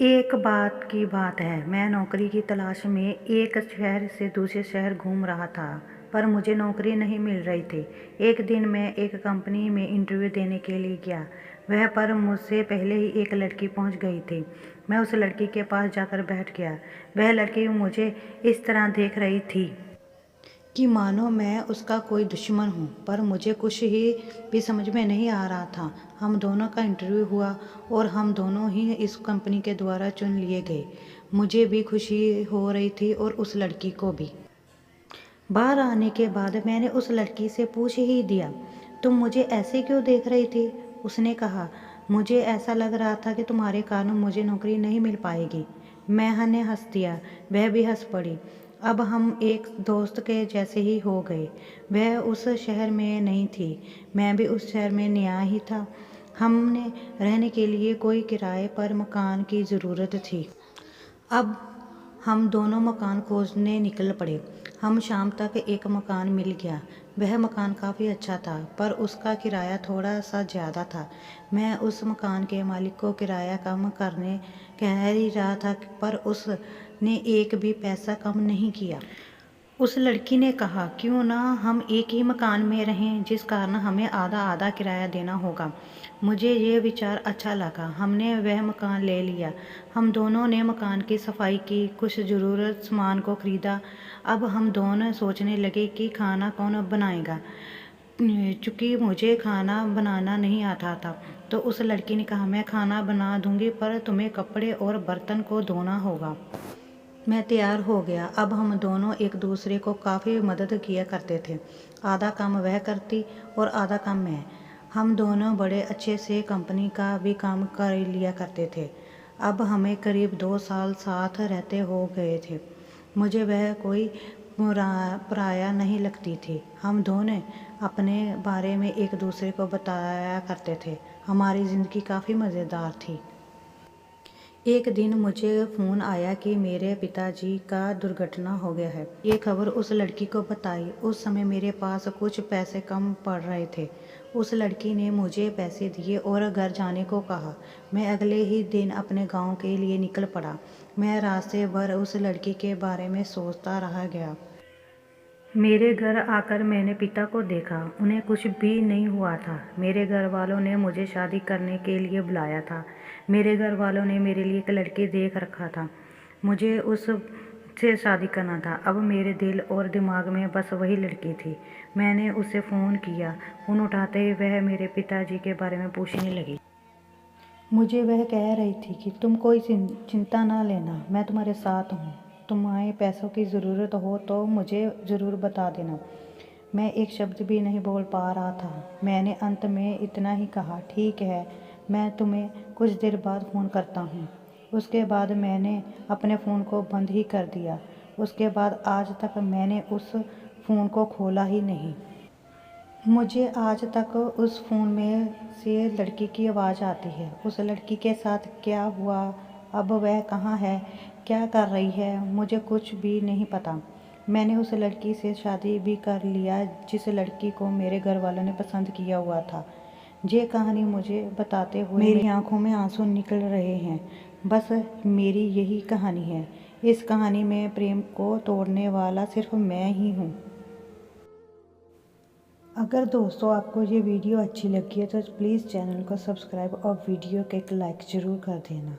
एक बात की बात है, मैं नौकरी की तलाश में एक शहर से दूसरे शहर घूम रहा था, पर मुझे नौकरी नहीं मिल रही थी। एक दिन मैं एक कंपनी में इंटरव्यू देने के लिए गया। वह पर मुझसे पहले ही एक लड़की पहुंच गई थी। मैं उस लड़की के पास जाकर बैठ गया। वह लड़की मुझे इस तरह देख रही थी कि मानो मैं उसका कोई दुश्मन हूँ, पर मुझे कुछ ही भी समझ में नहीं आ रहा था। हम दोनों का इंटरव्यू हुआ और हम दोनों ही इस कंपनी के द्वारा चुन लिए गए। मुझे भी खुशी हो रही थी और उस लड़की को भी। बाहर आने के बाद मैंने उस लड़की से पूछ ही दिया, तुम मुझे ऐसे क्यों देख रही थी? उसने कहा, मुझे ऐसा लग रहा था कि तुम्हारे कारण मुझे नौकरी नहीं मिल पाएगी। मैंने हंस दिया, वह भी हंस पड़ी। अब हम एक दोस्त के जैसे ही हो गए। वह उस शहर में नहीं थी, मैं भी उस शहर में नया ही था। हमने रहने के लिए कोई किराए पर मकान की ज़रूरत थी। अब हम दोनों मकान खोजने निकल पड़े। हम शाम तक एक मकान मिल गया। वह मकान काफ़ी अच्छा था, पर उसका किराया थोड़ा सा ज़्यादा था। मैं उस मकान के मालिक को किराया कम करने कह ही रहा था, पर उसने एक भी पैसा कम नहीं किया। उस लड़की ने कहा, क्यों ना हम एक ही मकान में रहें, जिस कारण हमें आधा आधा किराया देना होगा। मुझे ये विचार अच्छा लगा। हमने वह मकान ले लिया। हम दोनों ने मकान की सफाई की, कुछ ज़रूरत सामान को ख़रीदा। अब हम दोनों सोचने लगे कि खाना कौन बनाएगा। चूँकि मुझे खाना बनाना नहीं आता था, तो उस लड़की ने कहा, मैं खाना बना दूँगी, पर तुम्हें कपड़े और बर्तन को धोना होगा। मैं तैयार हो गया। अब हम दोनों एक दूसरे को काफ़ी मदद किया करते थे। आधा काम वह करती और आधा काम मैं। हम दोनों बड़े अच्छे से कंपनी का भी काम कर लिया करते थे। अब हमें करीब 2 साल साथ रहते हो गए थे। मुझे वह कोई पराया नहीं लगती थी। हम दोनों अपने बारे में एक दूसरे को बताया करते थे। हमारी ज़िंदगी काफ़ी मज़ेदार थी। एक दिन मुझे फ़ोन आया कि मेरे पिताजी का दुर्घटना हो गया है। ये खबर उस लड़की को बताई। उस समय मेरे पास कुछ पैसे कम पड़ रहे थे। उस लड़की ने मुझे पैसे दिए और घर जाने को कहा। मैं अगले ही दिन अपने गांव के लिए निकल पड़ा। मैं रास्ते भर उस लड़की के बारे में सोचता रह गया। मेरे घर आकर मैंने पिता को देखा। उन्हें कुछ भी नहीं हुआ था। मेरे घर वालों ने मुझे शादी करने के लिए बुलाया था। मेरे घर वालों ने मेरे लिए एक लड़की देख रखा था। मुझे उससे शादी करना था। अब मेरे दिल और दिमाग में बस वही लड़की थी। मैंने उसे फ़ोन किया। फ़ोन उठाते ही वह मेरे पिताजी के बारे में पूछने लगी। मुझे वह कह रही थी कि तुम कोई चिंता ना लेना, मैं तुम्हारे साथ हूँ। तुम्हें पैसों की ज़रूरत हो तो मुझे ज़रूर बता देना। मैं एक शब्द भी नहीं बोल पा रहा था। मैंने अंत में इतना ही कहा, ठीक है, मैं तुम्हें कुछ देर बाद फ़ोन करता हूँ। उसके बाद मैंने अपने फ़ोन को बंद ही कर दिया। उसके बाद आज तक मैंने उस फ़ोन को खोला ही नहीं। मुझे आज तक उस फ़ोन में से लड़की की आवाज़ आती है। उस लड़की के साथ क्या हुआ, अब वह कहाँ है, क्या कर रही है, मुझे कुछ भी नहीं पता। मैंने उस लड़की से शादी भी कर लिया जिस लड़की को मेरे घर वालों ने पसंद किया हुआ था। ये कहानी मुझे बताते हुए मेरी आंखों में आंसू निकल रहे हैं। बस मेरी यही कहानी है। इस कहानी में प्रेम को तोड़ने वाला सिर्फ मैं ही हूँ। अगर दोस्तों आपको ये वीडियो अच्छी लगी है तो प्लीज़ चैनल को सब्सक्राइब और वीडियो को एक लाइक ज़रूर कर देना।